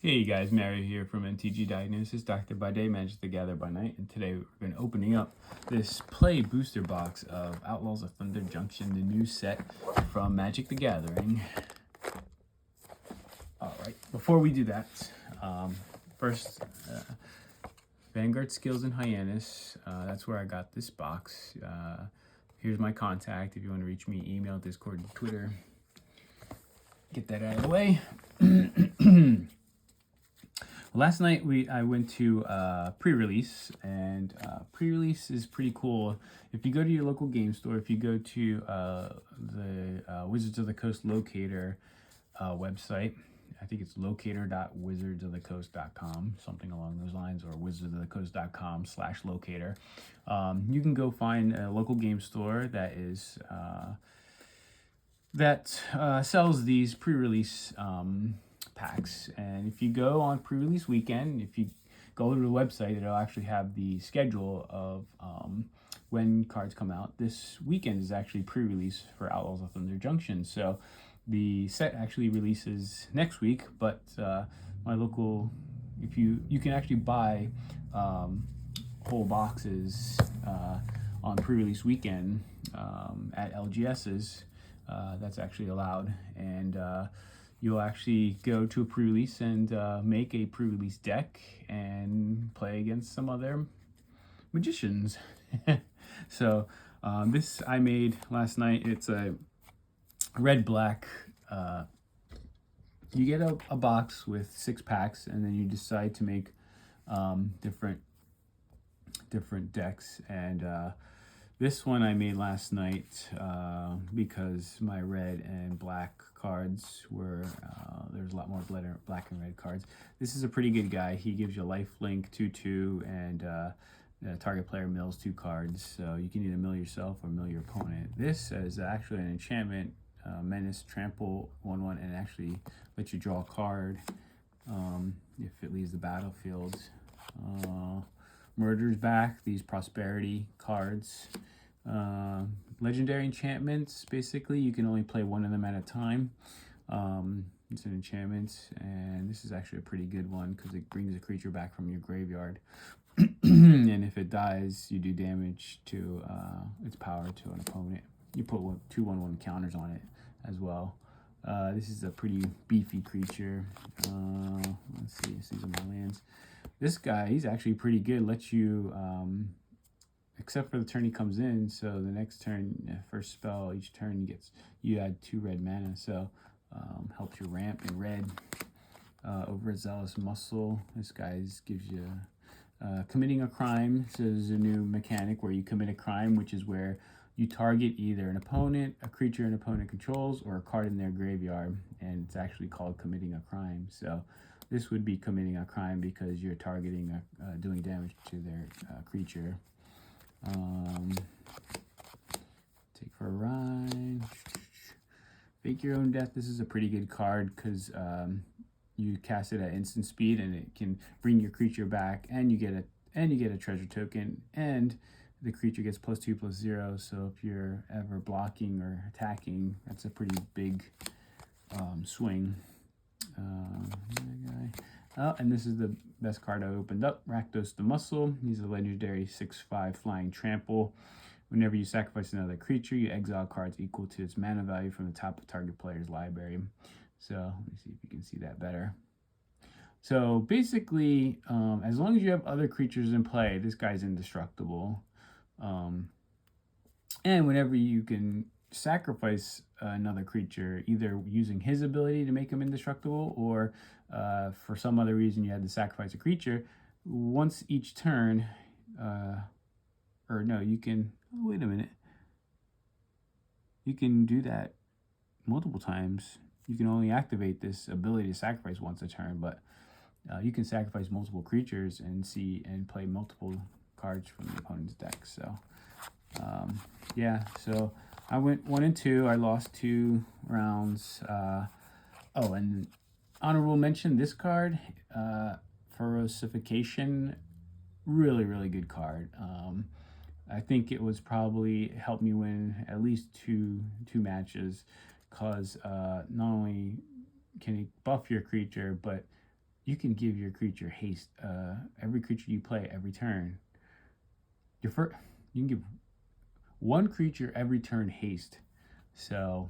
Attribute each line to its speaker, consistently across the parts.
Speaker 1: Hey guys, Mario here from NTG Diagnosis, Doctor by Day, Magic the Gather by Night, and today we're going to opening up this play booster box of Outlaws of Thunder Junction, the new set from Magic the Gathering. Alright, before we do that, first, Vanguard Skills and Hyannis, that's where I got this box. Here's my contact if you want to reach me, email, Discord, Twitter. Get that out of the way. Last night I went to pre-release, and pre-release is pretty cool. If you go to your local game store, if you go to the Wizards of the Coast locator website, I think it's locator.wizardsofthecoast.com, something along those lines, or wizardsofthecoast.com/locator. You can go find a local game store that is sells these pre-release packs. And if you go on pre-release weekend, if you go to the website, it'll actually have the schedule of when cards come out. This weekend is actually pre-release for Outlaws of Thunder Junction, so the set actually releases next week. But my local, if you can actually buy whole boxes on pre-release weekend at LGS's. That's actually allowed, and you'll actually go to a pre-release and make a pre-release deck and play against some other magicians. So this I made last night. It's a red-black. You get a box with 6 packs, and then you decide to make different decks. And this one I made last night because my red and black cards were, there's a lot more black and red cards. This is a pretty good guy. He gives you life link 2/2, and the target player mills 2 cards. So you can either mill yourself or mill your opponent. This is actually an enchantment, menace, trample 1/1, and actually lets you draw a card if it leaves the battlefield. Murder's back, these prosperity cards. Legendary enchantments, basically you can only play one of them at a time. It's an enchantment, and this is actually a pretty good one because it brings a creature back from your graveyard. And if it dies, you do damage to its power to an opponent. You put 2 1/1 counters on it as well. This is a pretty beefy creature. Let's see, these are my lands. This guy, he's actually pretty good. Lets you, except for the turn he comes in, so the next turn, first spell, each turn you add 2 red mana, so helps you ramp in red. Overzealous Muscle, this guy gives you committing a crime. So there's a new mechanic where you commit a crime, which is where you target either an opponent, a creature an opponent controls, or a card in their graveyard, and it's actually called committing a crime. So this would be committing a crime because you're targeting, doing damage to their creature. Take for a ride. Fake your own death. This is a pretty good card because you cast it at instant speed, and it can bring your creature back, and you get a treasure token, and the creature gets +2/+0. So if you're ever blocking or attacking, that's a pretty big swing. And this is the best card I opened up. Rakdos the Muscle. He's a legendary 6/5 flying trample. Whenever you sacrifice another creature, you exile cards equal to its mana value from the top of target player's library. So let me see if you can see that better. So basically, as long as you have other creatures in play, this guy's indestructible. And whenever you can sacrifice another creature, either using his ability to make him indestructible, or for some other reason you had to sacrifice a creature, once each turn, or no, you can, oh, wait a minute, you can do that multiple times. You can only activate this ability to sacrifice once a turn, but you can sacrifice multiple creatures and play multiple cards from the opponent's deck. So yeah, so I went 1 and 2. I lost 2 rounds. Oh, and honorable mention, this card, Ferocification, really good card. I think it was probably helped me win at least two matches, because not only can it buff your creature, but you can give your creature haste. Every creature you play every turn. You can give one creature every turn haste. So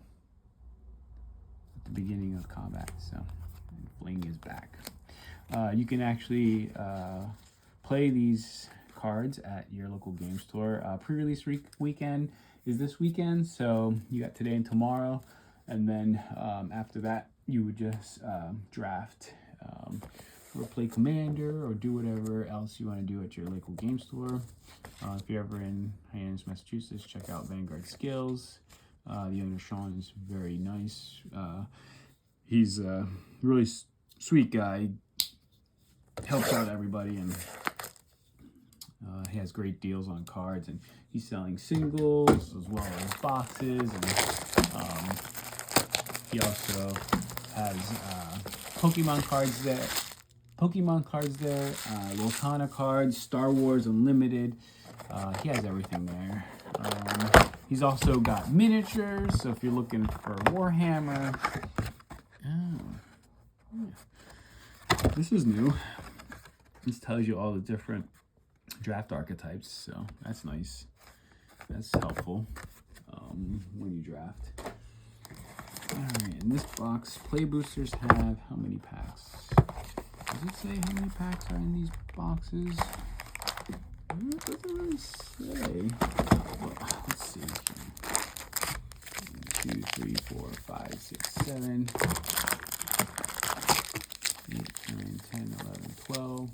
Speaker 1: at the beginning of combat. So Fling is back. You can actually play these cards at your local game store. Pre-release weekend is this weekend, so you got today and tomorrow, and then after that you would just draft or play Commander or do whatever else you want to do at your local game store. If you're ever in Hyannis, Massachusetts, check out Vanguard Skills. The owner Sean is very nice. He's a really sweet guy. Helps out everybody, and he has great deals on cards, and he's selling singles as well as boxes, and he also has Pokemon cards there, Lorcana cards, Star Wars Unlimited. He has everything there. He's also got miniatures, so if you're looking for Warhammer. This is new. This tells you all the different draft archetypes, so that's nice. That's helpful when you draft. Alright, in this box, play boosters have how many packs? Does it say how many packs are in these boxes? It doesn't really say. Well, let's see. 1, 2, 3, 4, 5, 6, 7, 8, 9, 10, 11, 12.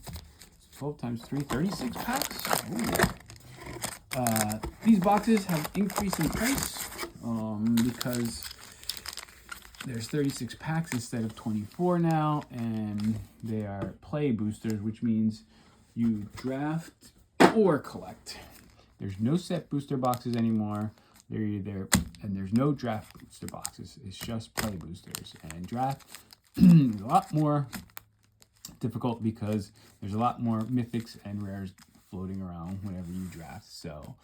Speaker 1: 12 times 3, 36 packs. These boxes have increased in price because there's 36 packs instead of 24 now, and they are play boosters, which means you draft or collect. There's no set booster boxes anymore. They're either, and there's no draft booster boxes. It's just play boosters. And draft is a lot more difficult because there's a lot more mythics and rares floating around whenever you draft. So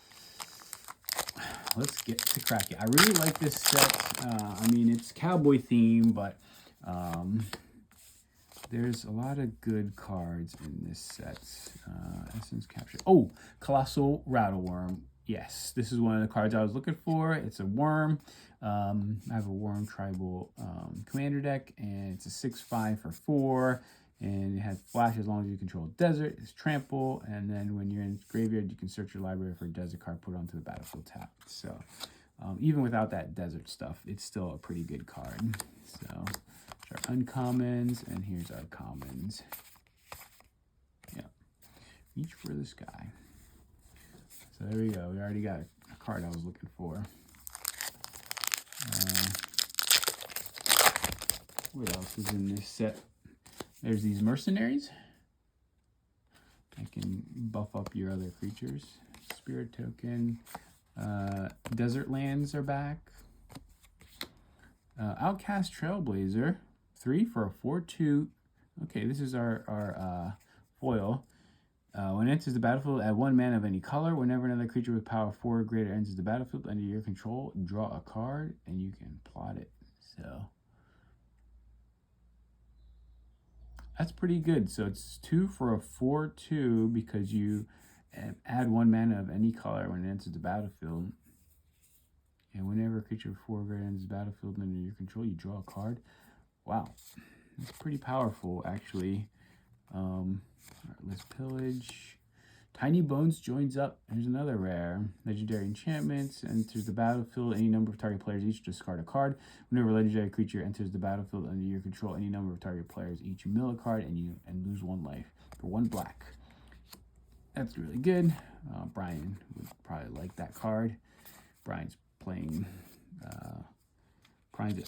Speaker 1: let's get to crack it. I really like this set. I mean, it's cowboy theme, but there's a lot of good cards in this set. Essence Capture. Oh, Colossal Rattleworm. Yes, this is one of the cards I was looking for. It's a worm. I have a worm tribal commander deck, and it's a 6/5 for 4. And it has flash as long as you control desert. It's trample, and then when you're in graveyard, you can search your library for a desert card, put it onto the battlefield tap. So even without that desert stuff, it's still a pretty good card. So our uncommons, and here's our commons. Yeah, reach for the sky. So there we go. We already got a card I was looking for. What else is in this set? There's these mercenaries. I can buff up your other creatures. Spirit token. Desert lands are back. Outcast Trailblazer. 3 for a 4/2. Okay, this is our foil. When it enters the battlefield, add 1 mana of any color. Whenever another creature with power 4 or greater enters the battlefield under your control, draw a card and you can plot it. So that's pretty good. So it's 2 for a 4/2 because you add 1 mana of any color when it enters the battlefield. And whenever a creature with 4 or greater enters the battlefield under your control, you draw a card. Wow, that's pretty powerful, actually. All right, let's pillage. Tiny Bones joins up. Here's another rare. Legendary enchantments. Enters the battlefield. Any number of target players each discard a card. Whenever a legendary creature enters the battlefield under your control, any number of target players each mill a card and lose 1 life for 1 black. That's really good. Brian would probably like that card. Brian's playing.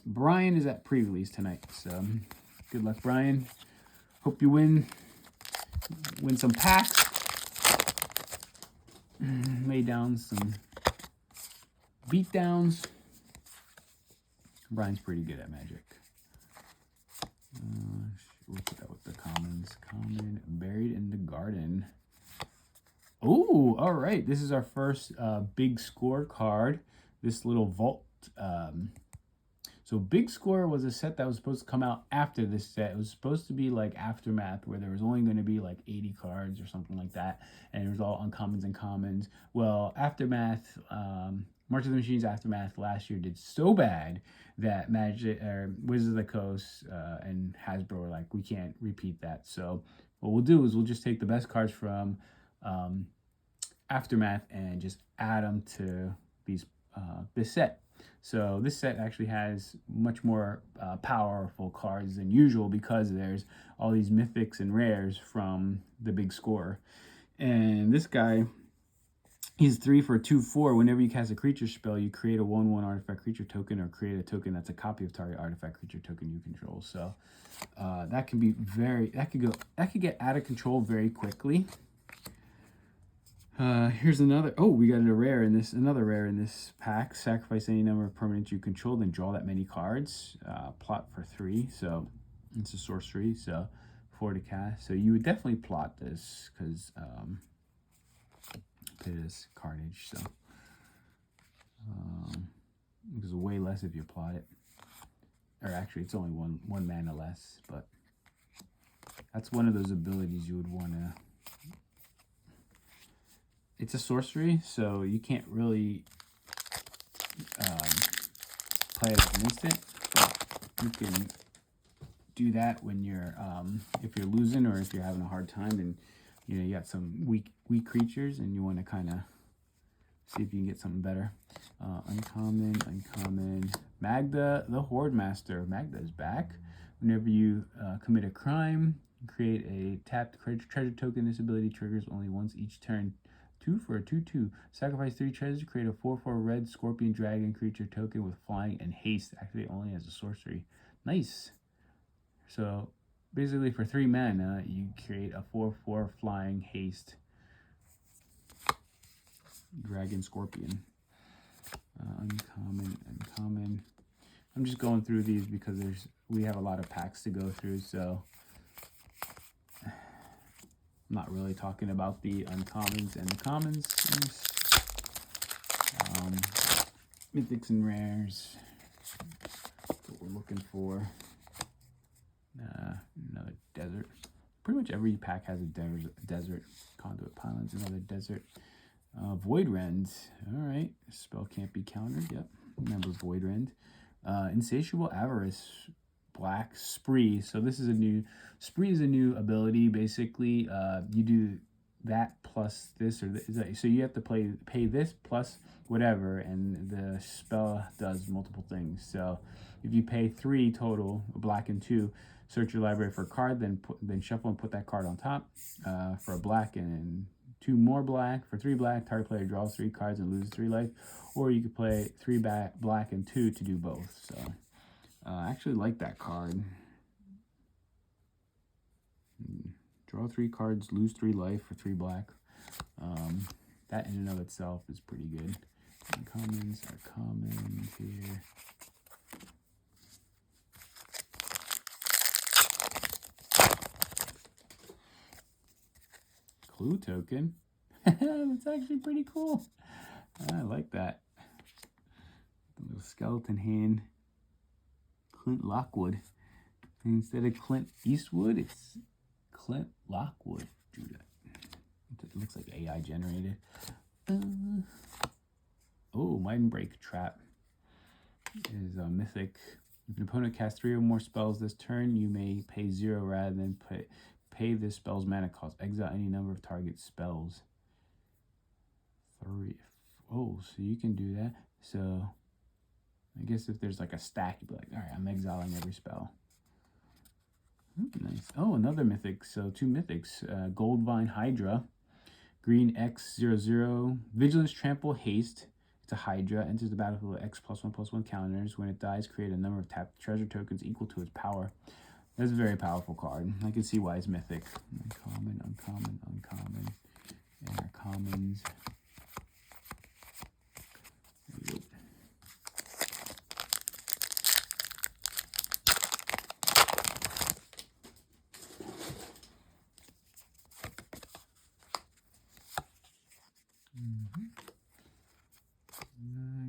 Speaker 1: Brian is at pre-release tonight, so good luck, Brian. Hope you win some packs. Lay down some beatdowns. Brian's pretty good at Magic. We'll put that with the commons. Common, Buried in the Garden. Oh, all right. This is our first big score card. This little vault. So So Big Score was a set that was supposed to come out after this set. It was supposed to be like Aftermath, where there was only going to be like 80 cards or something like that, and it was all uncommons and commons. Well, Aftermath, March of the Machines Aftermath last year did so bad that Magic or Wizards of the Coast and Hasbro were like, we can't repeat that. So what we'll do is we'll just take the best cards from Aftermath and just add them to this set. So this set actually has much more powerful cards than usual because there's all these mythics and rares from the Big Score. And this guy, he's 3 for 2/4. Whenever you cast a creature spell, you create a 1/1 artifact creature token or create a token that's a copy of target artifact creature token you control. So that can be that could get out of control very quickly. Here's another. Oh, we got another rare in this pack. Sacrifice any number of permanents you control, then draw that many cards. Plot for 3, so it's a sorcery, so 4 to cast. So you would definitely plot this because it is carnage. So there's way less if you plot it, or actually it's only one mana less. But that's one of those abilities you would want to. It's a sorcery, so you can't really play it as an instant, but you can do that when you're if you're losing or if you're having a hard time and you got some weak creatures and you want to kind of see if you can get something better. Uncommon. Magda, the Horde Master. Magda is back. Whenever you commit a crime, create a tapped treasure token. This ability triggers only once each turn. 2 for a 2/2. Sacrifice 3 treasures to create a 4/4 red scorpion dragon creature token with flying and haste. Activate only as a sorcery. Nice. So basically for 3 mana, you create a 4/4 flying haste dragon scorpion. Uncommon. I'm just going through these because we have a lot of packs to go through, so I'm not really talking about the uncommons and the commons. Mythics and rares. That's what we're looking for. Another desert. Pretty much every pack has a desert. Conduit Pylons, another desert. Void Rend. Alright. Spell can't be countered. Yep. Remember Void Rend. Insatiable Avarice. Black Spree. So this is a new Spree is a new ability. Basically, you do that plus this or this. So you have to pay this plus whatever, and the spell does multiple things. So if you pay 3 total, black and 2, search your library for a card, then shuffle and put that card on top for a black and 2 more black. For 3 black, target player draws 3 cards and loses 3 life. Or you could play 3 black and 2 to do both. So I actually like that card. Draw 3 cards, lose 3 life for 3 black. That in and of itself is pretty good. Uncommons are commons here. Clue token. That's actually pretty cool. I like that. The little skeleton hand. Clint Lockwood. And instead of Clint Eastwood, it's Clint Lockwood. Dude, it looks like AI generated. Oh, Mind Break Trap is a mythic. If an opponent casts 3 or more spells this turn, you may pay 0 rather than pay this spell's mana cost. Exile any number of target spells. 3. Oh, so you can do that. So I guess if there's like a stack, you'd be like, all right, I'm exiling every spell. Nice. Oh, another mythic. So 2 mythics. Goldvine Hydra. Green X00. Vigilance Trample Haste. It's a Hydra. Enters the battlefield with X+1/+1 counters. When it dies, create a number of tapped treasure tokens equal to its power. That's a very powerful card. I can see why it's mythic. Uncommon. And our commons.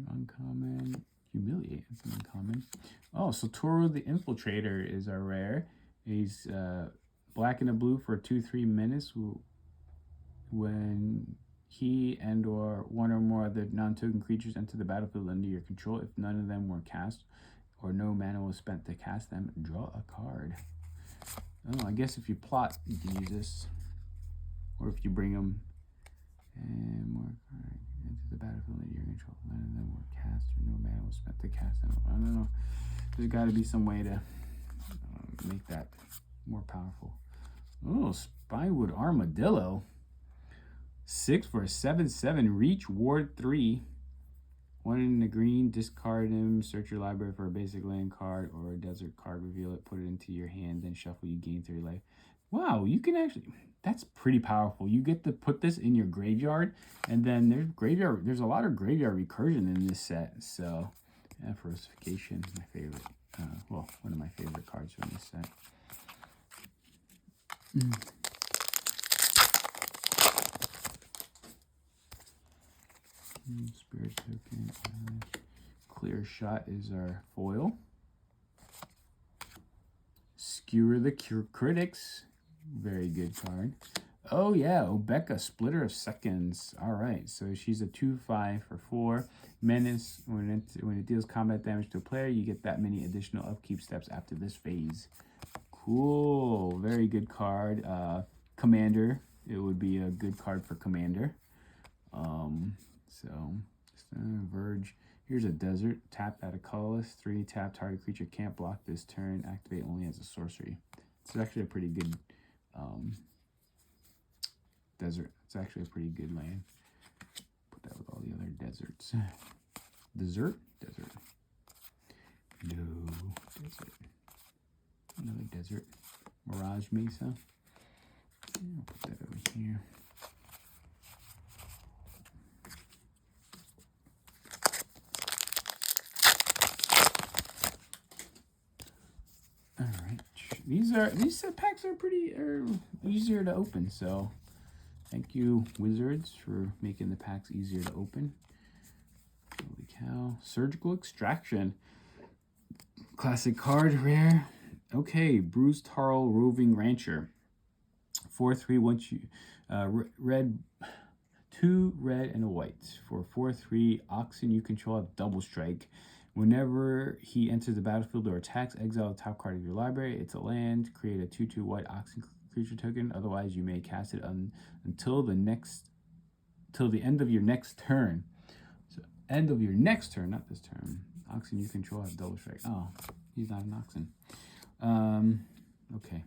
Speaker 1: Uncommon. Humiliate. That's an uncommon. Oh, so Toro the Infiltrator is our rare. He's black and a blue for 2/3 menace. When he and or one or more other non-token creatures enter the battlefield under your control, if none of them were cast or no mana was spent to cast them, draw a card. Oh, I guess if you plot, you can use this. Or if you bring them and more card into the battlefield under your control, none of them were cast or no mana was spent to cast them. I don't know. There's got to be some way to make that more powerful. Oh, Spywood Armadillo. 6 for a 7/7 reach, ward 3. 1 in the green, discard him, search your library for a basic land card or a desert card, reveal it, put it into your hand, then shuffle, you gain 3 life. Wow, you can actually, that's pretty powerful. You get to put this in your graveyard, and then there's a lot of graveyard recursion in this set. So, Fortification, my favorite, well, one of my favorite cards from this set. Spirit token. Clear Shot is our foil. Skewer the Critics. Very good card. Oh yeah, Obeka, Splitter of Seconds. Alright, so she's a 2/5 for 4. Menace, when it deals combat damage to a player, you get that many additional upkeep steps after this phase. Cool. Very good card. Commander. It would be a good card for Commander. So, Verge. Here's a Desert. Tap, add a colorless. 3, tap, target creature can't block this turn. Activate only as a sorcery. It's actually a pretty good desert. It's actually a pretty good land. Put that with all the other deserts. Desert? Desert. No. Desert. Another desert. Mirage Mesa. I'll put that over here. All right, these set packs are easier to open. So, thank you, Wizards, for making the packs easier to open. Holy cow! Surgical Extraction, classic card, rare. Okay, Bruce Tarl, Roving Rancher, 4/3. Once you red, 2 red and a white for 4/3. Oxen you control have double strike. Whenever he enters the battlefield or attacks, exile the top card of your library. It's a land. Create a 2/2 white Oxen creature token. Otherwise, you may cast it until the end of your next turn. So, end of your next turn, not this turn. Oxen you control have double strike. Oh, he's not an Oxen. Okay,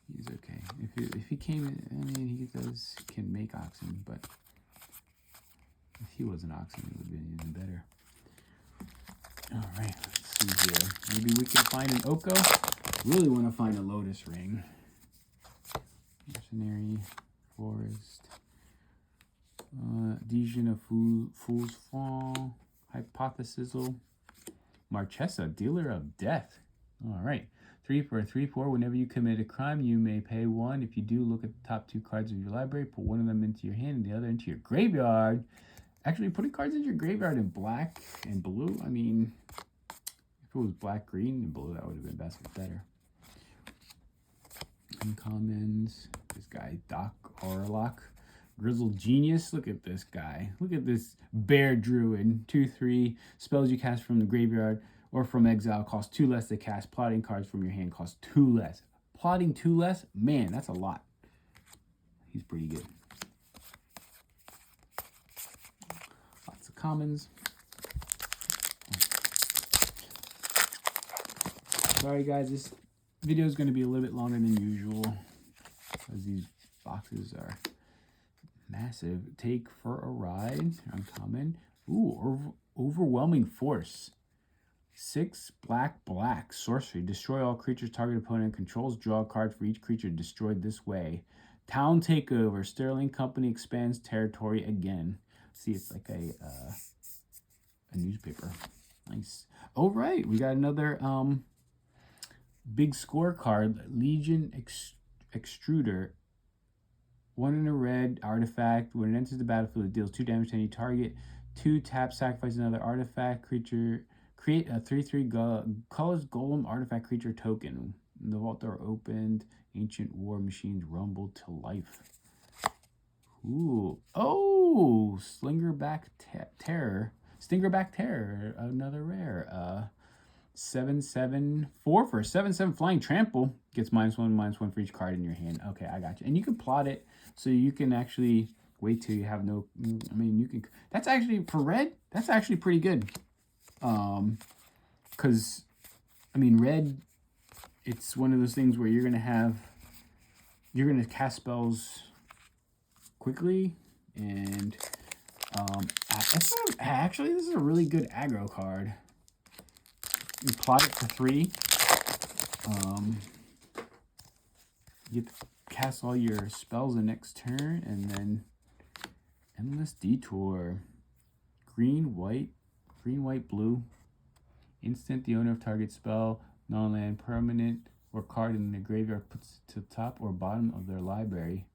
Speaker 1: he's okay. If he came, I mean, he can make Oxen, but if he was an Oxen, it would have been even better. All right, let's see here. Maybe we can find an Oko. Really want to find a Lotus Ring. Mercenary, Forest, Desion of Fool's Fall, Hypothesizzle, Marchesa, Dealer of Death. All right, 3 for a 3/4. Whenever you commit a crime, you may pay 1. If you do, look at the top 2 cards of your library. Put one of them into your hand and the other into your graveyard. Actually, putting cards in your graveyard in black and blue, I mean, if it was black, green, and blue, that would have been better. Uncommons, this guy, Doc Orlock, Grizzled Genius, look at this guy. Look at this Bear Druid, 2/3, spells you cast from the graveyard or from exile cost 2 less to cast. Plotting cards from your hand cost 2 less. Plotting 2 less? Man, that's a lot. He's pretty good. Commons. Sorry guys, this video is going to be a little bit longer than usual because these boxes are massive. Take for a ride. Uncommon. Ooh, Overwhelming Force. 6 black sorcery. Destroy all creatures target opponent controls. Draw a card for each creature destroyed this way. Town Takeover. Sterling Company expands territory again. See, it's like a newspaper. Nice. All right, we got another big scorecard. Legion Extruder. 1 in a red artifact. When it enters the battlefield, it deals 2 damage to any target. 2 tap, sacrifice another artifact. Create a 3/3 colors golem artifact creature token. The vault door opened. Ancient war machines rumbled to life. Ooh. Oh! Slingerback Terror. Stingerback Terror. Another rare. 7/7 4 for a 7/7 flying trample. Gets -1/-1 for each card in your hand. Okay, I got you. And you can plot it so you can actually wait till you have no. I mean, you can. That's actually for red. That's actually pretty good. Because I mean, red. It's one of those things where you're gonna cast spells quickly, and actually this is a really good aggro card. You plot it for 3. You get to cast all your spells the next turn, and then Endless Detour. Green, white, blue. Instant, the owner of target spell, non-land, permanent, or card in the graveyard puts to the top or bottom of their library.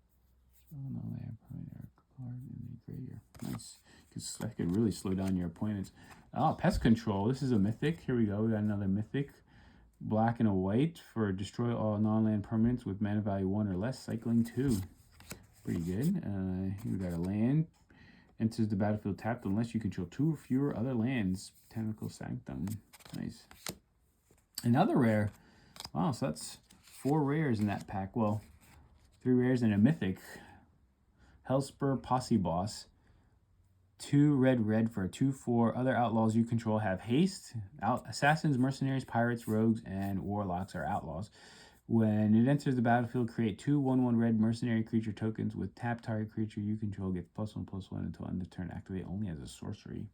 Speaker 1: Non-land, permanent, or card in the graveyard. Nice. Because that could really slow down your opponents. Oh, Pest Control. This is a mythic. Here we go. We got another mythic. Black and a white for destroy all non-land permanents with mana value 1 or less. Cycling 2. Pretty good. Here we got a land. Enters the battlefield tapped unless you control 2 or fewer other lands. Botanical Sanctum. Nice. Another rare. Wow, so that's 4 rares in that pack. Well, 3 rares and a mythic. Hellspur Posse Boss. 2 red for a 2/4. Other outlaws you control have haste. Assassins, mercenaries, pirates, rogues, and warlocks are outlaws. When it enters the battlefield, create 2 1/1 red mercenary creature tokens with tap target creature you control gets +1/+1 until end of turn. Activate only as a sorcery.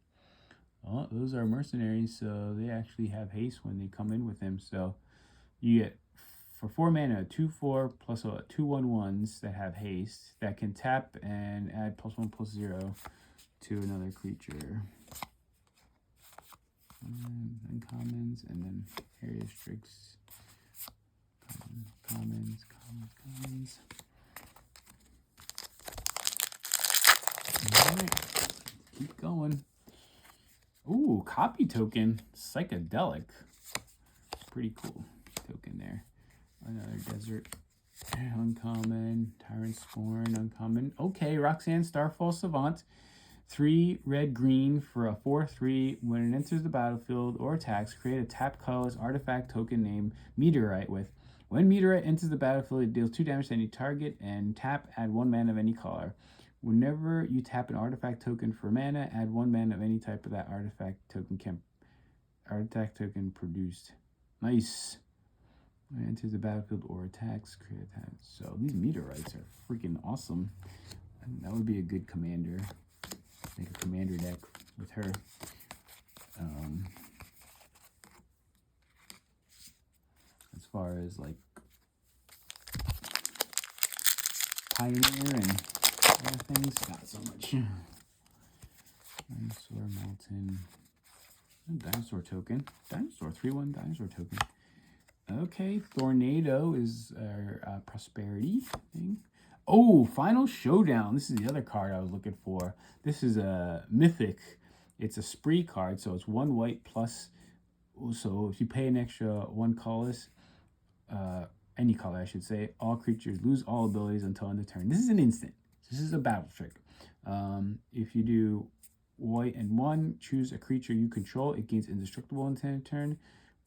Speaker 1: Oh, those are mercenaries, so they actually have haste when they come in with them. So you get for 4 mana, 2/4 plus 2 1/1s that have haste that can tap and add +1/+0 to another creature. And uncommons, and then area restricts. Commons. Alright, keep going. Ooh, copy token. Psychedelic. Pretty cool token there. Another desert. Uncommon. Tyrant Scorn. Uncommon. Okay, Roxanne Starfall Savant. 3 red-green for a 4/3. When it enters the battlefield or attacks, create a tap colorless artifact token named Meteorite with. When Meteorite enters the battlefield, it deals 2 damage to any target and tap, add 1 mana of any color. Whenever you tap an artifact token for mana, add 1 mana of any type of that artifact token produced. Nice. When it enters the battlefield or attacks, create attacks. So these meteorites are freaking awesome. And that would be a good commander. Make a commander deck with her. As far as like Pioneer and other things, not so much. Dinosaur, Mountain, Dinosaur token. Dinosaur, 3/1 Dinosaur token. Okay, Tornado is our prosperity thing. Oh, Final Showdown. This is the other card I was looking for. This is a mythic. It's a spree card, so it's 1 white plus. So if you pay an extra 1 colorless, any color I should say, all creatures lose all abilities until end of turn. This is an instant. This is a battle trick. If you do white and 1, choose a creature you control. It gains indestructible until end of turn.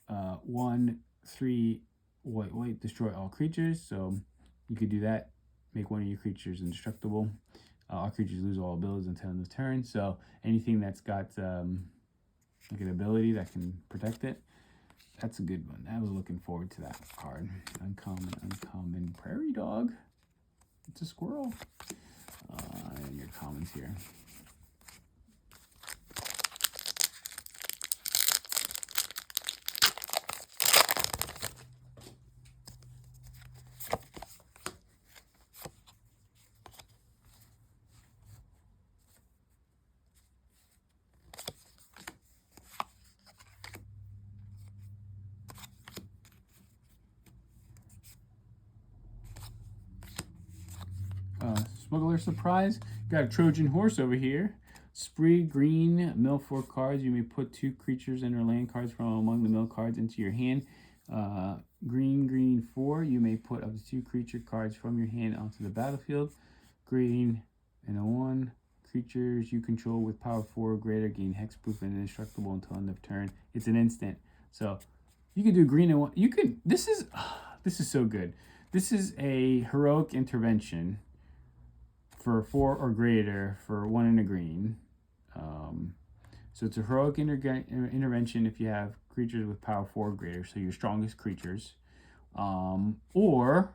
Speaker 1: 1/3 white, destroy all creatures. So you could do that. Make one of your creatures indestructible. All creatures lose all abilities until end of turn. So anything that's got like an ability that can protect it, that's a good one. I was looking forward to that card. Uncommon Prairie Dog. It's a squirrel. And your commons here. Smuggler Surprise. Got a Trojan horse over here. Spree green, mill 4 cards. You may put 2 creatures and/or land cards from among the mill cards into your hand. Green 4. You may put up to 2 creature cards from your hand onto the battlefield. Green and a 1. Creatures you control with power 4 or greater gain hexproof and indestructible until end of turn. It's an instant. So you can do green and 1. You can. This is so good. This is a heroic intervention for 4 or greater for 1 and a green. So it's a heroic intervention if you have creatures with power 4 or greater, so your strongest creatures. Or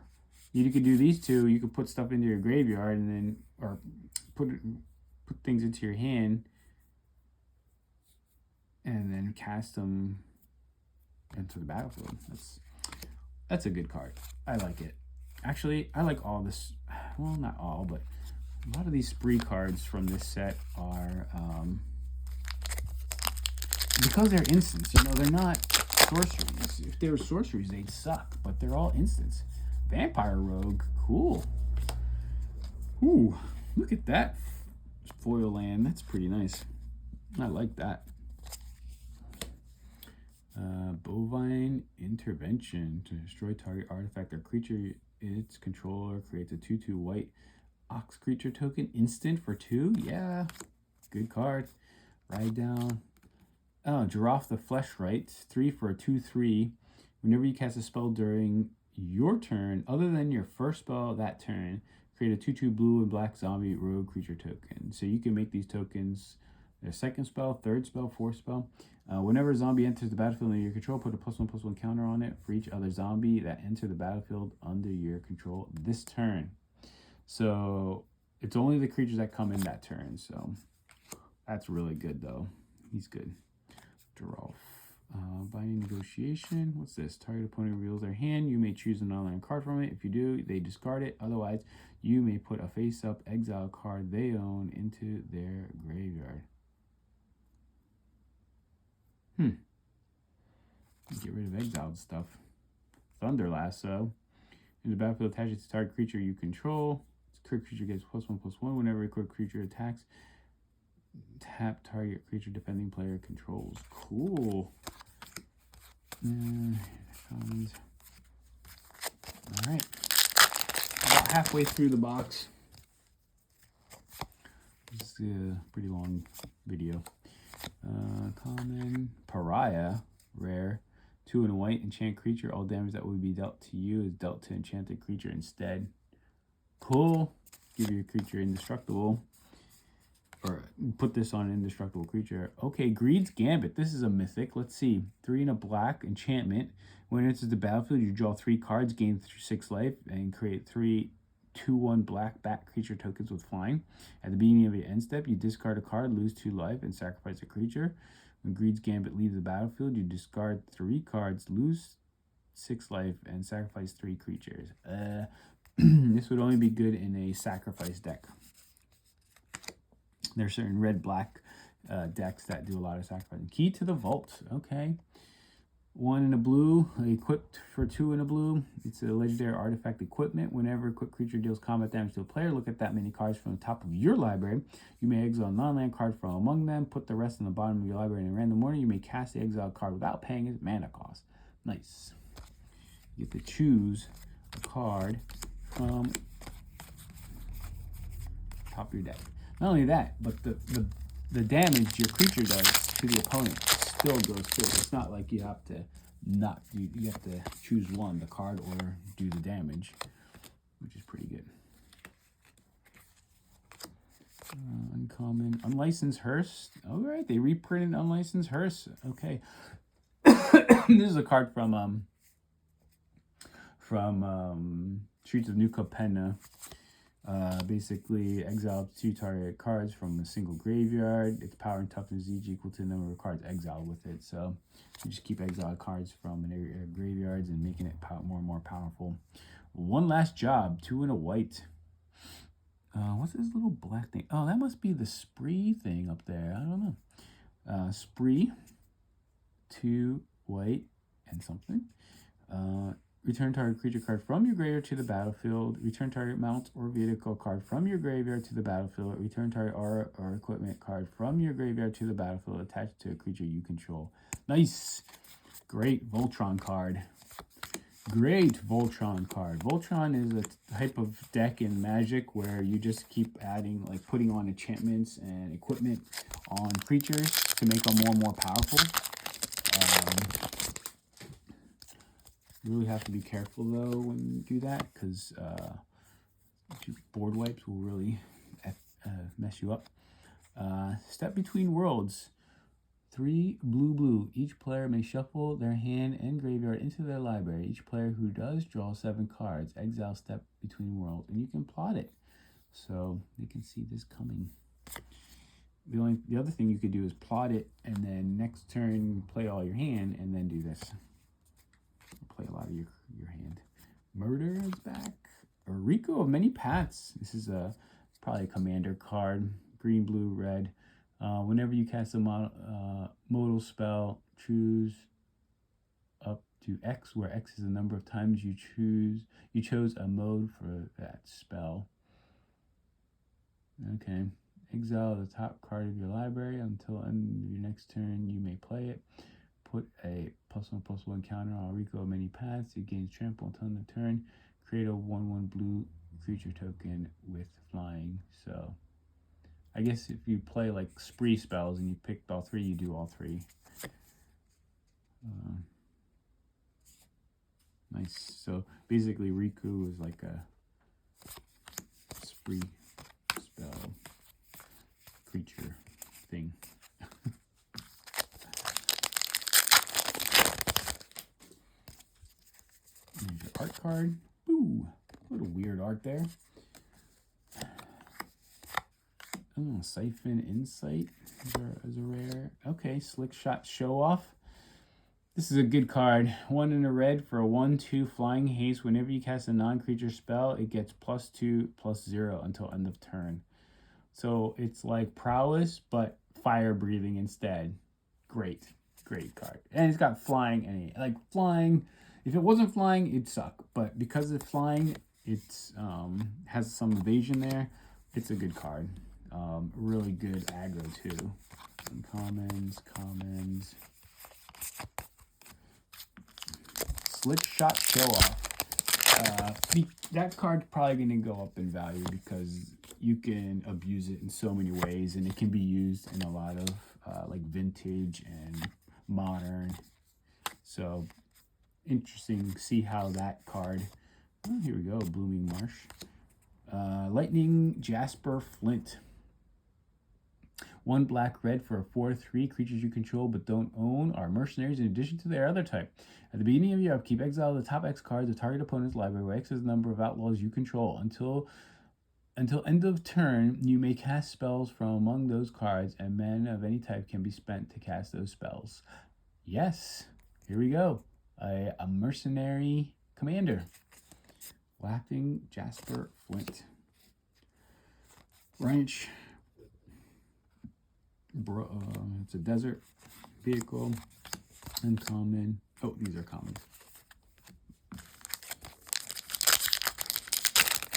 Speaker 1: you could do these two. You could put stuff into your graveyard and then, or put things into your hand and then cast them into the battlefield. That's a good card. I like it. Actually, I like all this. Well, not all, but a lot of these spree cards from this set are because they're instants. You know, they're not sorceries. If they were sorceries, they'd suck. But they're all instants. Vampire Rogue, cool. Ooh, look at that foil land. That's pretty nice. I like that. Bovine Intervention. To destroy target artifact or creature, its controller creates a 2/2 white ox creature token instant for 2. Yeah, good card. Ride down. Oh, Giraffe the Fleshright. 3 for a 2/3. Whenever you cast a spell during your turn, other than your first spell that turn, create a 2/2 blue and black zombie rogue creature token. So you can make these tokens a second spell, third spell, fourth spell. Whenever a zombie enters the battlefield under your control, put a +1/+1 counter on it for each other zombie that enter the battlefield under your control this turn. So it's only the creatures that come in that turn. So that's really good, though. He's good. Giraffe. Binding Negotiation. What's this? Target opponent reveals their hand. You may choose an online card from it. If you do, they discard it. Otherwise, you may put a face-up exile card they own into their graveyard. Get rid of exiled stuff. Thunder Lasso. In the battlefield, attach it to target creature you control. This creature gets +1/+1 whenever a quick creature attacks. Tap target creature defending player controls. Cool. Alright. About halfway through the box. This is a pretty long video. Common. Pariah. Rare. 2 and a white. Enchant creature. All damage that would be dealt to you is dealt to enchanted creature instead. Cool. Give your creature indestructible. Or put this on an indestructible creature. Okay, Greed's Gambit. This is a mythic. Let's see. 3 and a black. Enchantment. When it enters the battlefield, you draw 3 cards, gain 6 life, and create 3 2/1 black bat creature tokens with flying. At the beginning of your end step, you discard a card, lose 2 life, and sacrifice a creature. When Greed's Gambit leaves the battlefield, you discard 3 cards, lose 6 life, and sacrifice 3 creatures. This would only be good in a sacrifice deck. There are certain red-black decks that do a lot of sacrificing. Key to the Vault. Okay. 1 in a blue, equipped for 2 in a blue. It's a legendary artifact equipment. Whenever a quick creature deals combat damage to a player, look at that many cards from the top of your library. You may exile a non-land card from among them. Put the rest on the bottom of your library in a random order. You may cast the exiled card without paying its mana cost. Nice. You get to choose a card from top of your deck. Not only that, but the damage your creature does to the opponent still goes through. It's not like you have to you have to choose one, the card or do the damage, which is pretty good. Uncommon. Unlicensed Hearse. All right, they reprinted Unlicensed Hearse. Okay. This is a card from Streets of New Capenna. Basically, exile 2 target cards from a single graveyard. Its power and toughness is each equal to the number of cards exiled with it. So you just keep exiled cards from graveyards and making it more and more powerful. One Last Job. 2 and a white. What's this little black thing? Oh, that must be the spree thing up there. I don't know. Spree. 2 white and something. Return target creature card from your graveyard to the battlefield. Return target mount or vehicle card from your graveyard to the battlefield. Return target aura or equipment card from your graveyard to the battlefield attached to a creature you control. Nice. Great Voltron card. Great Voltron card. Voltron is a type of deck in Magic where you just keep adding, like putting on enchantments and equipment on creatures to make them more and more powerful. You really have to be careful though when you do that, because board wipes will really mess you up. Step between worlds. 3 blue. Each player may shuffle their hand and graveyard into their library. Each player who does draw 7 cards. Exile step between worlds. And you can plot it, so they can see this coming. The other thing you could do is plot it, and then next turn play all your hand, and then do this. Play a lot of your hand. Murder is back. Rico of Many Paths. This is probably a commander card. Green, blue, red. Whenever you cast a modal spell, choose up to X, where X is the number of times you chose a mode for that spell. Okay. Exile the top card of your library until end of your next turn. You may play it. Put a +1/+1 counter on Rico of Many Paths. It gains trample until end of turn. Create a 1/1 blue creature token with flying. So I guess if you play like spree spells and you picked all 3, you do all 3. Nice. So basically Riku is like a spree spell creature thing. Here's your art card. Ooh, a little weird art there. Oh, Siphon Insight is a rare. Okay, Slick Shot Show Off. This is a good card. 1 in a red for a 1/2 flying haste. Whenever you cast a non-creature spell, it gets +2/+0 until end of turn. So it's like Prowess, but fire breathing instead. Great card. And it's got flying and like flying. If it wasn't flying, it'd suck. But because it's flying, it's has some evasion there. It's a good card. Really good aggro too. Commons. Slick Shot Show Off. That card's probably going to go up in value because you can abuse it in so many ways, and it can be used in a lot of like vintage and modern. So interesting to see how that card. Oh, here we go, Blooming Marsh. Lightning Jasper Flint. 1 black-red for a 4/3. Creatures you control but don't own are mercenaries in addition to their other type. At the beginning of your upkeep, exile the top X cards of target opponent's library, where X is the number of outlaws you control. Until end of turn, you may cast spells from among those cards, and mana of any type can be spent to cast those spells. Yes, here we go. A mercenary commander. Laughing Jasper Flint. Ranch. It's a desert vehicle. Uncommon. Oh, these are common.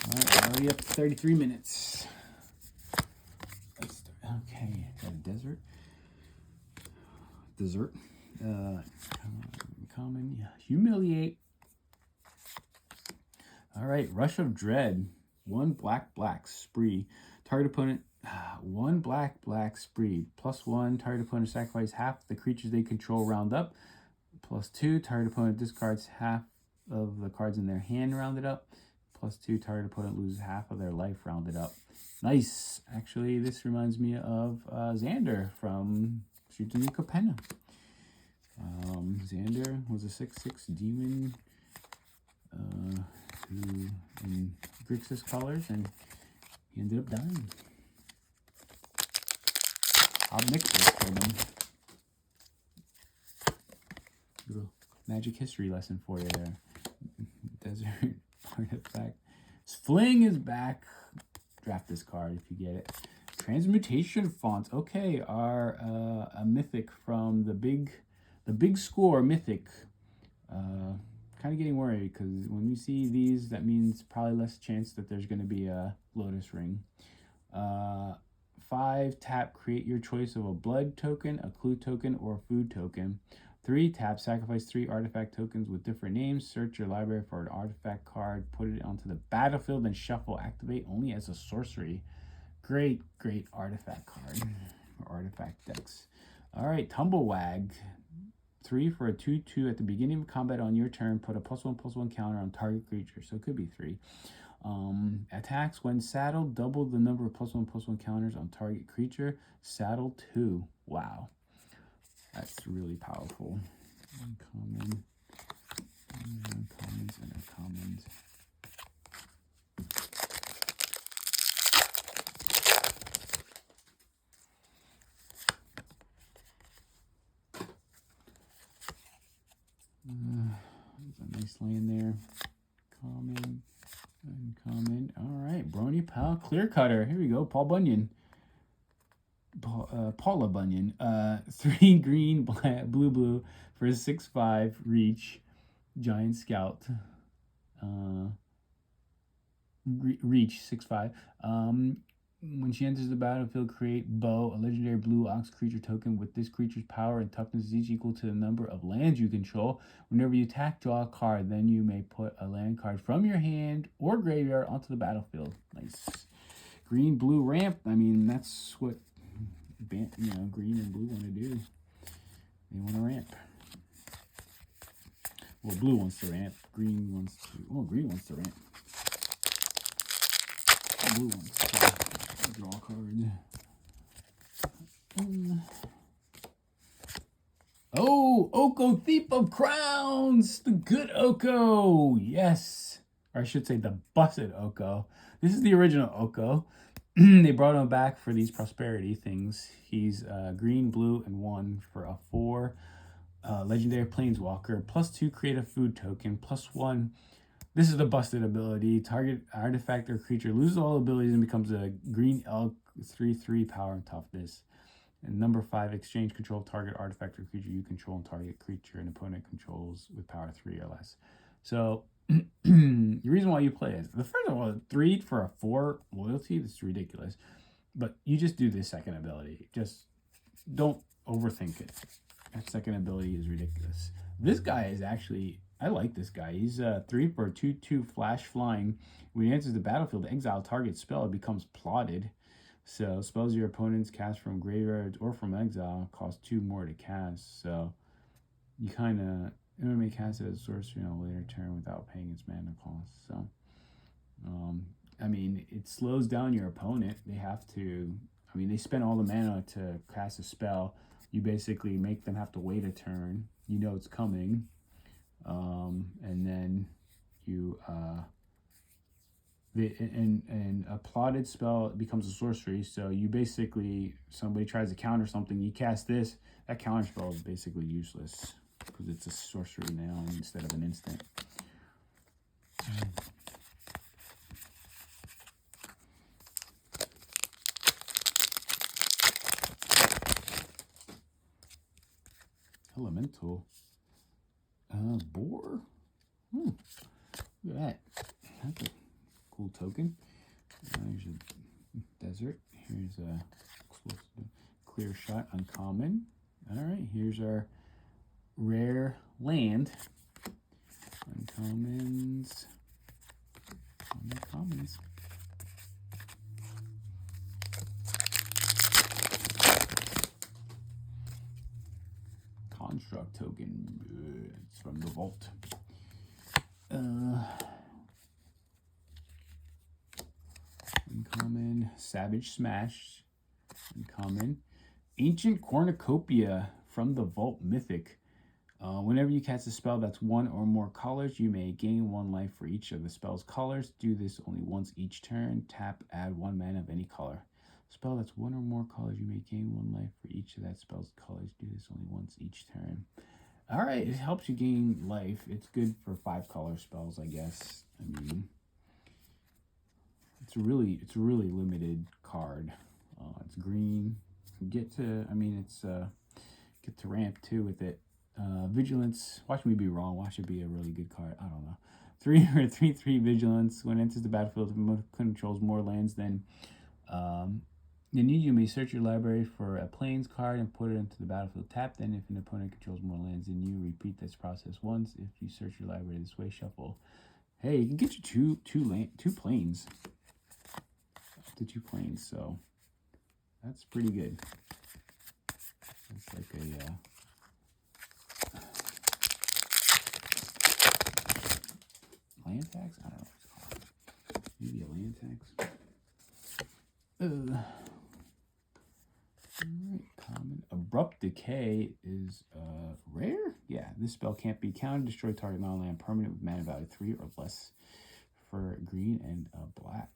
Speaker 1: All right, already up to 33 minutes. Let's start. Okay, got a dessert. Common. Yeah. Humiliate. All right, Rush of Dread. 1 black spree. Target opponent. 1 black spree. +1. Target opponent sacrifice half the creatures they control round up. +2. Target opponent discards half of the cards in their hand rounded up. +2. Target opponent loses half of their life rounded up. Nice. Actually, this reminds me of Xander from Streets of New Capenna. Xander was a 6/6 demon who in Grixis colors, and he ended up dying. I'll mix this for them. Little magic history lesson for you there. Desert artifact. Fling is back. Draft this card if you get it. Transmutation Font. Okay, our a mythic from the big score mythic kind of getting worried because when we see these, that means probably less chance that there's going to be a Lotus Ring. 5, tap, create your choice of a blood token, a clue token, or a food token. 3, tap, sacrifice 3 artifact tokens with different names. Search your library for an artifact card, put it onto the battlefield, and shuffle. Activate only as a sorcery. Great artifact card or artifact decks. All right, Tumblewag. 3 for a 2/2 at the beginning of combat on your turn. Put a +1/+1 counter on target creature. So it could be 3. Attacks when saddled, double the number of +1/+1 counters on target creature. Saddle 2. Wow, that's really powerful. Uncommon, uncommons, and uncommons. There's a nice land there. Common. Uncommon. All right, Brony Pal Clear Cutter. Here we go. Paul Bunyan. Paula Bunyan. 3 green, blue for a 6/5 reach. Giant Scout. Reach 6/5. When she enters the battlefield, create Bow, a legendary blue ox creature token with this creature's power and toughness is each equal to the number of lands you control. Whenever you attack, draw a card. Then you may put a land card from your hand or graveyard onto the battlefield. Nice. Green, blue ramp. I mean, that's what green and blue want to do. They want to ramp. Well, blue wants to ramp. Green wants to. Oh, green wants to ramp. Blue wants to draw a card. Oh, Oko, Thief of Crowns! The good Oko! Yes! Or I should say the busted Oko. This is the original Oko. They brought him back for these prosperity things. He's green, blue, and 1 for a 4. Legendary Planeswalker. +2, create a food token. +1. This is the busted ability. Target artifact or creature loses all abilities and becomes a green elk 3/3 power and toughness. And number 5, exchange control of target artifact or creature you control and target creature an opponent controls with power 3 or less. So the reason why you play is the first one, 3 for a 4 loyalty. This is ridiculous. But you just do this second ability. Just don't overthink it. That second ability is ridiculous. This guy is actually, I like this guy. He's 3 for a 2/2 flash flying. When he enters the battlefield, exile target spell. It becomes plotted. So spells your opponents cast from graveyards or from exile cost 2 more to cast. So you kind of may cast it as a sorcery on a later turn without paying its mana cost. So I mean, it slows down your opponent. They have to. I mean, they spend all the mana to cast a spell. You basically make them have to wait a turn. You know it's coming. And then you and a plotted spell becomes a sorcery. So you basically, somebody tries to counter something, you cast this, that counter spell is basically useless because it's a sorcery now instead of an instant. Elemental. Boar. Look at that. That's a cool token. There's a desert. Here's a clear shot uncommon. All right, here's our rare land. Uncommons. Uncommons. Construct token. It's from the vault. Uncommon. Savage Smash. Uncommon. Ancient Cornucopia from the Vault Mythic. Whenever you cast a spell that's 1 or more colors, you may gain 1 life for each of the spell's colors. Do this only once each turn. Tap, add 1 mana of any color. Spell that's 1 or more colors, you may gain 1 life for each of that spell's colors. Do this only once each turn. All right, it helps you gain life. It's good for 5 color spells, I guess. I mean, it's a really limited card. It's green. Get to ramp too with it. Vigilance. Watch me be wrong. Watch it be a really good card. I don't know. 3 or 3/3 Vigilance. When it enters the battlefield, it controls more lands than you may search your library for a plains card and put it into the battlefield tapped. Then, if an opponent controls more lands than you, repeat this process once. If you search your library this way, shuffle. Hey, you can get you two plains. Up to 2 plains, so that's pretty good. It's like a land tax? I don't know what it's called. Maybe a land tax. Alright, common. Abrupt Decay is rare? Yeah, this spell can't be countered. Destroy target non-land permanent with mana value 3 or less for green and black.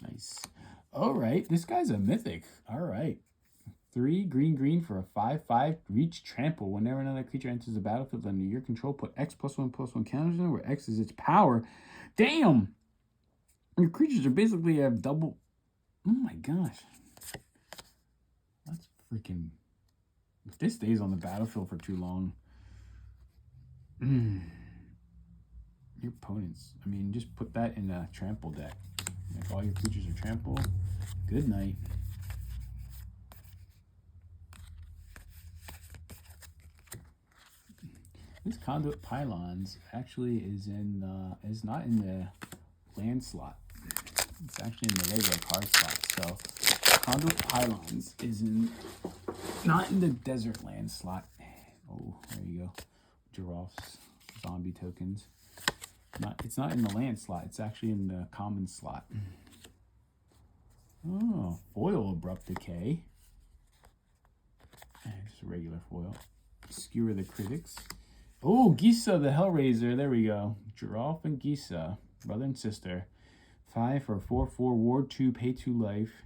Speaker 1: Nice. Alright, this guy's a mythic. Alright. 3 green for a 5/5 reach trample. Whenever another creature enters the battlefield under your control, put X +1/+1 counters on it, where X is its power. Damn! Your creatures are basically have double. Oh my gosh. That's freaking. If this stays on the battlefield for too long. Your opponents. I mean, just put that in a trample deck. If all your creatures are trample, good night. This Conduit Pylons actually is not in the land slot. It's actually in the regular card slot. So Conduit Pylons is not in the desert land slot. Oh, there you go. Giraffes, zombie tokens. It's not in the land slot. It's actually in the common slot. Oh, foil Abrupt Decay. Just a regular foil. Skewer the Critics. Oh, Gisa the Hellraiser. There we go. Giraffe and Gisa, brother and sister. 5 for a 4/4 Ward 2, pay 2 life.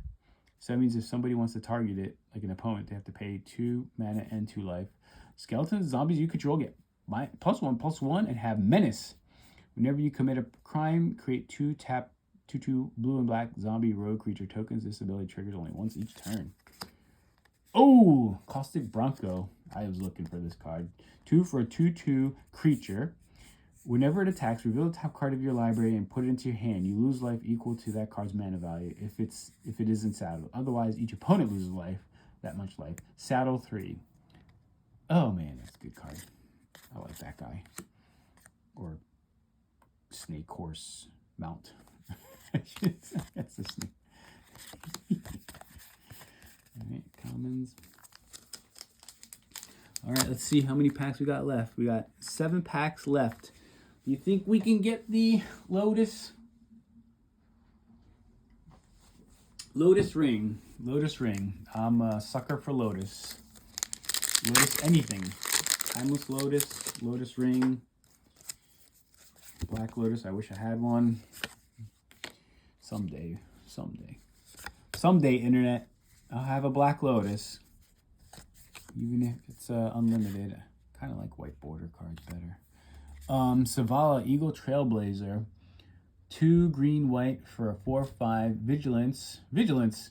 Speaker 1: So that means if somebody wants to target it, like an opponent, they have to pay 2 mana and 2 life. Skeletons, zombies you control get +1/+1 and have menace. Whenever you commit a crime, create 2 tap 2/2 blue and black zombie rogue creature tokens. This ability triggers only once each turn. Oh, Caustic Bronco. I was looking for this card. 2 for a 2/2 creature. Whenever it attacks, reveal the top card of your library and put it into your hand. You lose life equal to that card's mana value if it isn't saddled. Otherwise, each opponent loses life, that much life. Saddle 3. Oh man, that's a good card. I like that guy. Or snake horse mount. That's the snake. Alright, commons. Alright, let's see how many packs we got left. We got 7 packs left. You think we can get the Lotus? Lotus Ring. Lotus Ring. I'm a sucker for Lotus. Lotus anything. Timeless Lotus. Lotus Ring. Black Lotus. I wish I had one. Someday. Someday, Internet. I'll have a Black Lotus. Even if it's unlimited. I kind of like white border cards better. Savala, Eagle Trailblazer. 2 green white for a 4/5 Vigilance. Vigilance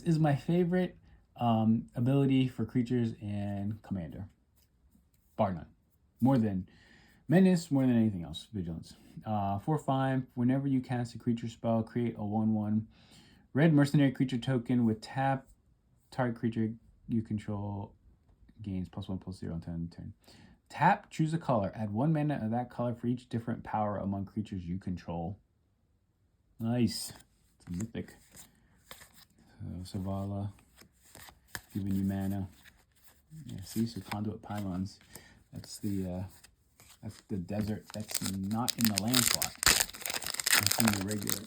Speaker 1: is my favorite ability for creatures and commander. Bar none. More than Menace, more than anything else. Vigilance. 4/5. Whenever you cast a creature spell, create a 1/1 red mercenary creature token with tap. Target creature you control gains +1/+0 on turn. Tap, choose a color. Add 1 mana of that color for each different power among creatures you control. Nice. It's a mythic. So, Savala, giving you mana. Yeah, see, so Conduit Pylons. That's the desert. That's not in the land slot. That's in the regular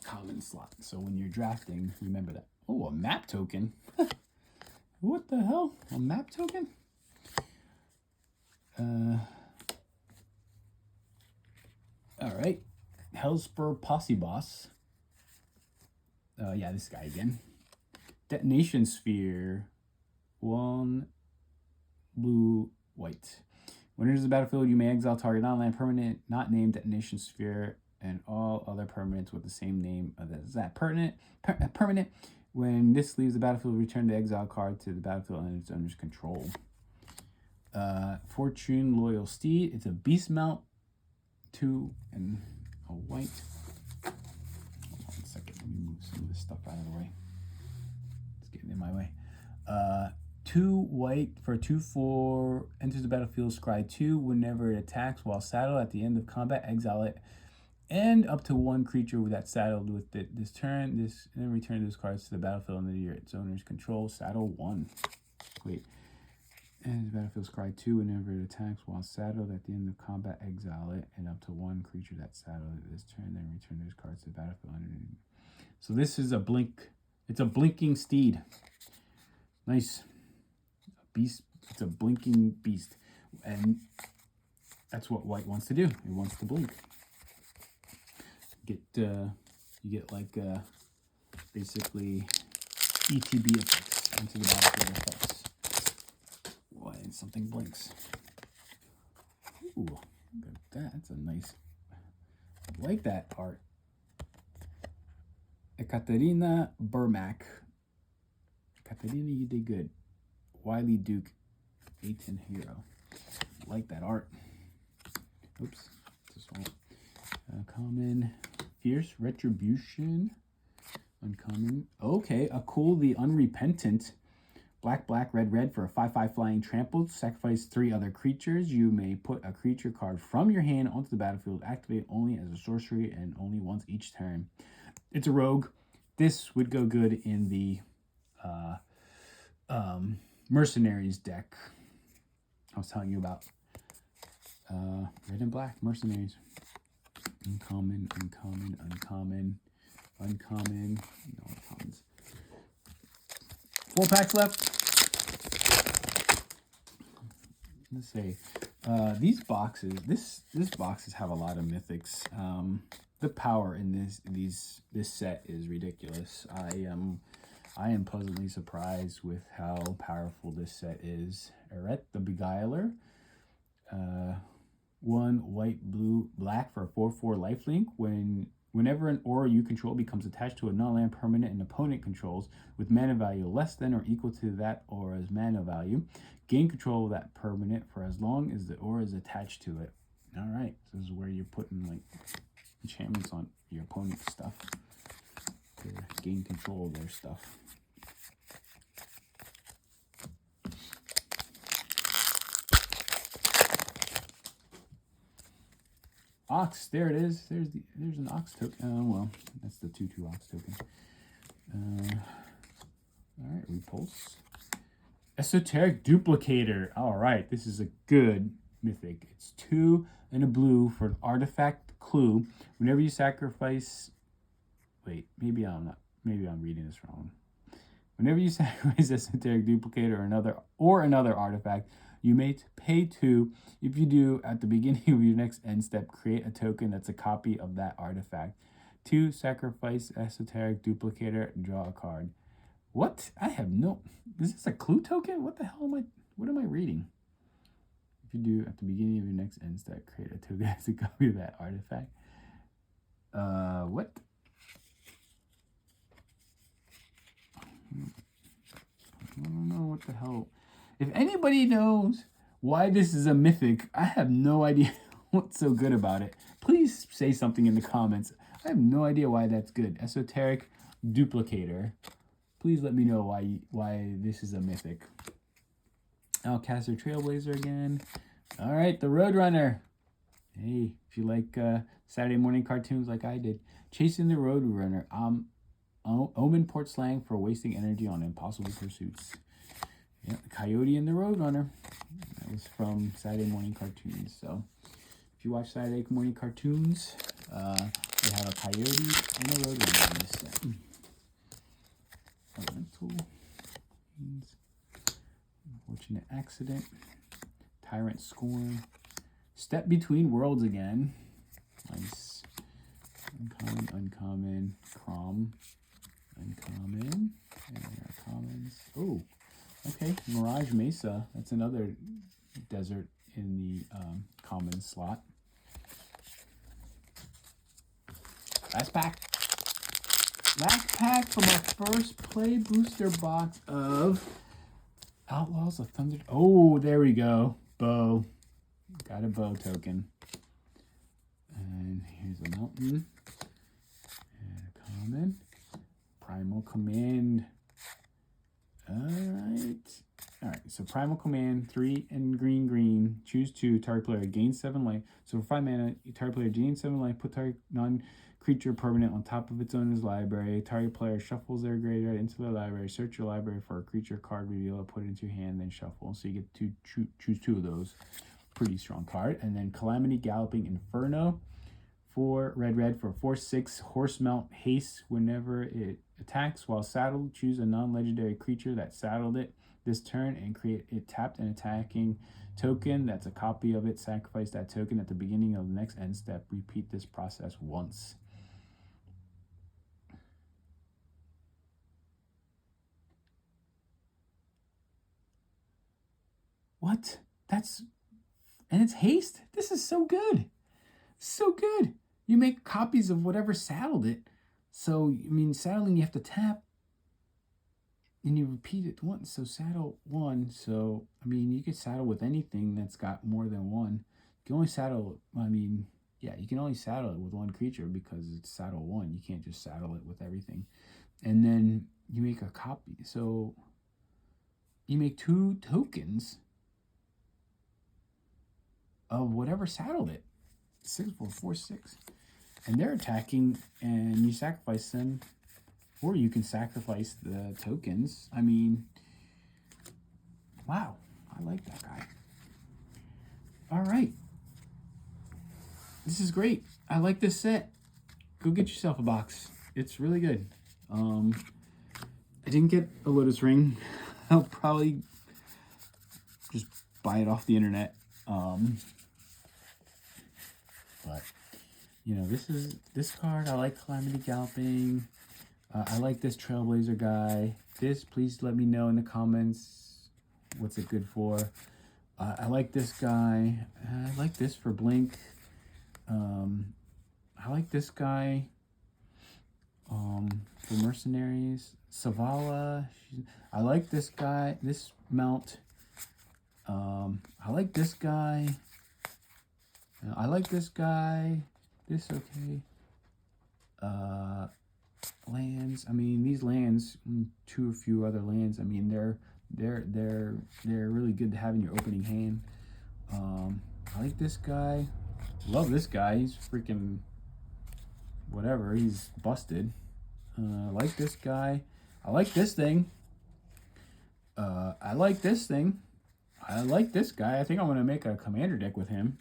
Speaker 1: common slot. So when you're drafting, remember that. Oh, a map token. What the hell? A map token? Alright. Hellspur Posse Boss. Yeah, this guy again. Detonation Sphere. 1 blue, white. When it enters the battlefield, you may exile target non-land permanent, not named Detonation Sphere, and all other permanents with the same name as that permanent. When this leaves the battlefield, return the exile card to the battlefield under its owner's control. Fortune Loyal Steed. It's a beast mount, 2 and a white. Hold on a second. Let me move some of this stuff out of the way. It's getting in my way. 2 white for 2/4. Enters the battlefield. Scry 2. Whenever it attacks while saddled at the end of combat, exile it. And up to 1 creature with that saddled with it this turn. Then return those cards to the battlefield under its owner's control. Saddle 1. Wait. And the battlefield scry 2 whenever it attacks while saddled at the end of combat, exile it, and up to 1 creature that's saddled this turn, then return those cards to the battlefield. So this is a blink. It's a blinking steed. Nice. A beast. It's a blinking beast. And that's what white wants to do. It wants to blink. You get like basically ETB effects into the battlefield effects. And something blinks. Ooh, look at that. That's a nice. I like that art. Ekaterina Burmack. Ekaterina, you did good. Wiley Duke, A10 hero. I like that art. Oops. This one. Common. Fierce Retribution. Uncommon. Okay, a cool. The Unrepentant. Black, black, red, red for a 5/5 flying trampled. Sacrifice 3 other creatures. You may put a creature card from your hand onto the battlefield. Activate only as a sorcery and only once each turn. It's a rogue. This would go good in the Mercenaries deck I was telling you about. Red and black Mercenaries. Uncommon, uncommon, uncommon, uncommon. No uncommons. 4 packs left. Let's see. These boxes. This boxes have a lot of mythics. The power in this set is ridiculous. I am pleasantly surprised with how powerful this set is. Eret the Beguiler. 1 white, blue, black for a 4/4 lifelink. Whenever an aura you control becomes attached to a non-land permanent an opponent controls with mana value less than or equal to that aura's mana value, gain control of that permanent for as long as the aura is attached to it. All right, so this is where you're putting like enchantments on your opponent's stuff to gain control of their stuff. Ox, there it is. There's an Ox token. Well, that's the 2/2 Ox token. All right, Repulse. Esoteric Duplicator. All right, this is a good mythic. It's 2 and a blue for an artifact clue. Whenever you sacrifice, wait, maybe I'm reading this wrong. Whenever you sacrifice Esoteric Duplicator or another artifact, you may pay 2. If you do, at the beginning of your next end step, create a token that's a copy of that artifact. 2, sacrifice Esoteric Duplicator, draw a card. What? I have no... Is this a clue token? What the hell am I... What am I reading? If you do, at the beginning of your next end step, create a token that's a copy of that artifact. What? I don't know what the hell... If anybody knows why this is a mythic, I have no idea what's so good about it. Please say something in the comments. I have no idea why that's good. Esoteric Duplicator. Please let me know why this is a mythic. Outcaster Trailblazer again. All right, the Roadrunner. Hey, if you like Saturday morning cartoons like I did. Chasing the Roadrunner. Omen Port slang for wasting energy on impossible pursuits. Yeah, the Coyote and the Roadrunner. That was from Saturday morning cartoons. So if you watch Saturday morning cartoons, they have a Coyote and a Roadrunner in this set. Elemental. Unfortunate Accident. Tyrant Scorn. Step Between Worlds again. Nice. Uncommon, uncommon. Crom. Uncommon. And there are commons. Oh. Okay, Mirage Mesa. That's another desert in the common slot. Last pack. Last pack from our first play booster box of Outlaws of Thunder. Oh, there we go. Bow. Got a bow token. And here's a mountain. And a common. Primal Command. Alright, so Primal Command, 3 and green. Choose 2, target player gains 7 life. So for 5 mana, target player gains 7 life, put target non-creature permanent on top of its owner's library. Target player shuffles their graveyard into their library. Search your library for a creature card, reveal it, put it into your hand, then shuffle. So you get to choose 2 of those. Pretty strong card. And then Calamity Galloping Inferno. 4 red for 4/6 horse mount haste. Whenever it attacks while saddled, choose a non-legendary creature that saddled it this turn and create it tapped and attacking token that's a copy of it. Sacrifice that token at the beginning of the next end step. Repeat this process once. What? And it's haste? This is so good. So good. You make copies of whatever saddled it. So, I mean, saddling you have to tap. And you repeat it once. So saddle 1. So, I mean, you could saddle with anything that's got more than 1. You can only saddle, you can only saddle it with 1 creature because it's saddle 1. You can't just saddle it with everything. And then you make a copy. So you make 2 tokens of whatever saddled it. 6 for 4/6. And they're attacking, and you sacrifice them, or you can sacrifice the tokens. I mean, wow, I like that guy. All right, this is great. I like this set. Go get yourself a box. It's really good. I didn't get a Lotus Ring. I'll probably just buy it off the internet. But you know, this card. I like Calamity Galloping. I like this Trailblazer guy. Please let me know in the comments. What's it good for? I like this guy. I like this for Blink. I like this guy for Mercenaries. Savala. I like this guy. This mount. I like this guy. I like this guy. This okay. Lands. I mean, these lands, a few other lands. I mean, they're really good to have in your opening hand. I like this guy. Love this guy. He's freaking whatever. He's busted. I like this guy. I like this thing. I like this thing. I like this guy. I think I'm gonna make a commander deck with him.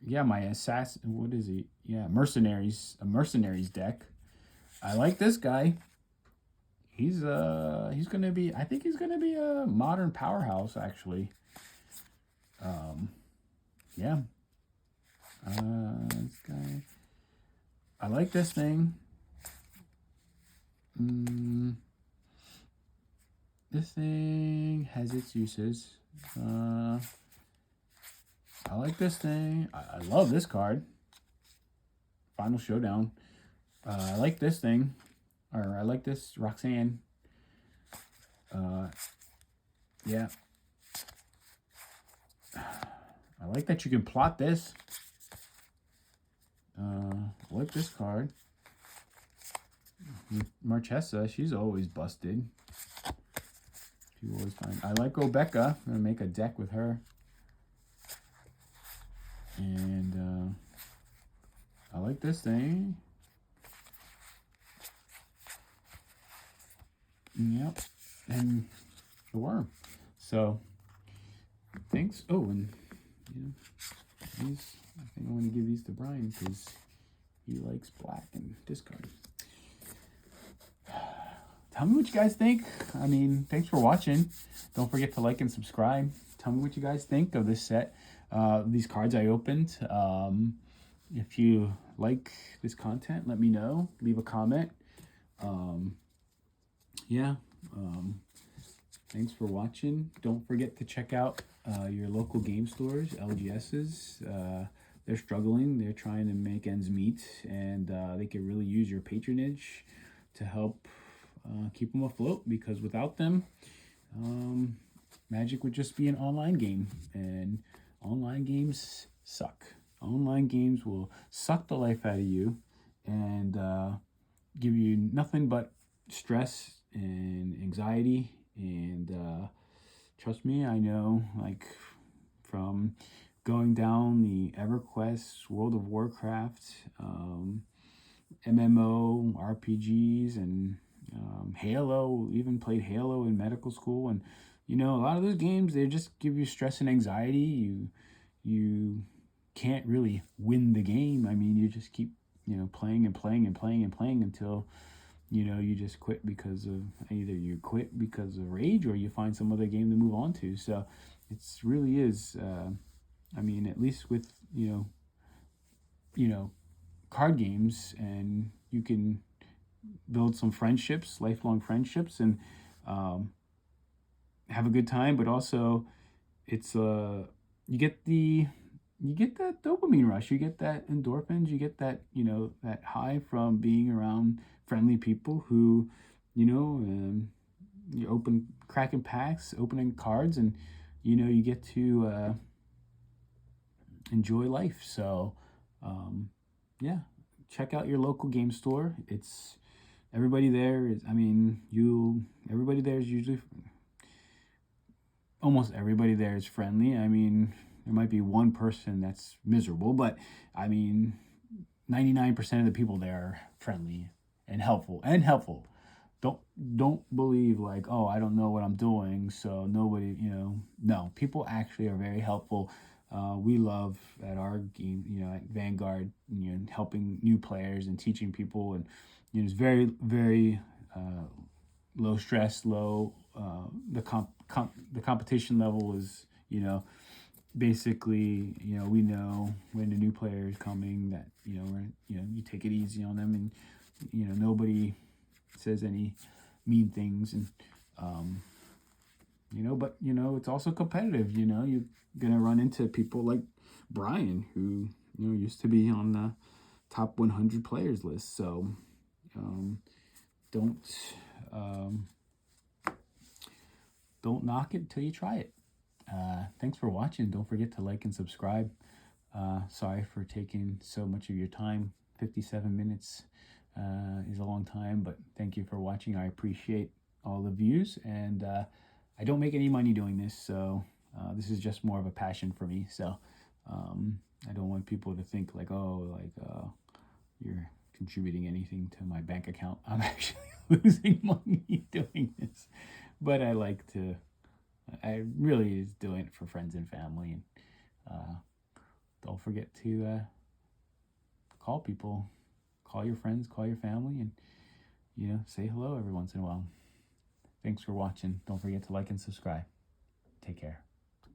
Speaker 1: Yeah, my assassin. What is he? Yeah, mercenaries. A mercenaries deck. I like this guy. He's gonna be. I think he's gonna be a modern powerhouse. Actually. Yeah. This guy. I like this thing. This thing has its uses. I like this thing. I love this card. Final Showdown. I like this thing. Or I like this Roxanne. Yeah. I like that you can plot this. I like this card. Marchesa, she's always busted. People always find. I like Obeka. I'm gonna make a deck with her. And I like this thing. Yep. And the worm. So thanks. Oh, and you know, these, I think I'm going to give these to Brian because he likes black and discard. Tell me what you guys think. I mean, thanks for watching. Don't forget to like and subscribe. Tell me what you guys think of this set. These cards I opened. If you like this content, let me know. Leave a comment. Yeah. Thanks for watching. Don't forget to check out your local game stores, LGSs. They're struggling. They're trying to make ends meet, and they could really use your patronage to help keep them afloat, because without them, Magic would just be an online game, and online games suck. Online games will suck the life out of you and give you nothing but stress and anxiety. And trust me, I know, like, from going down the EverQuest, World of Warcraft, MMO, RPGs, and Halo. Even played Halo in medical school, and a lot of those games, they just give you stress and anxiety. You can't really win the game. I mean, you just keep playing and playing and playing and playing until you just quit, because of either you quit because of rage, or you find some other game to move on to. So it's really is. I mean, at least with card games, and you can build some friendships, lifelong friendships, and have a good time. But also, it's you get that dopamine rush, you get that endorphins, you get that that high from being around friendly people who you cracking packs, opening cards, and you get to enjoy life. So yeah, check out your local game store. It's everybody there is, I mean, everybody there is usually, almost everybody there is friendly. I mean, there might be one person that's miserable, but I mean, 99% of the people there are friendly and helpful. Don't believe like, oh, I don't know what I'm doing, so nobody, no, people actually are very helpful. We love at our game, at Vanguard, helping new players and teaching people, and it's very, very low stress, low. The competition level is, basically, we know when a new player is coming that you take it easy on them, and nobody says any mean things, and but it's also competitive. You're gonna run into people like Brian, who used to be on the top 100 players list. So don't knock it till you try it. Thanks for watching. Don't forget to like and subscribe. Sorry for taking so much of your time. 57 minutes is a long time, but thank you for watching. I appreciate all the views, and I don't make any money doing this, so this is just more of a passion for me. So I don't want people to think like, oh, like you're contributing anything to my bank account. I'm actually losing money doing this, but I really is doing it for friends and family. And don't forget to call people, call your friends, call your family, and say hello every once in a while. Thanks for watching. Don't forget to like and subscribe. Take care.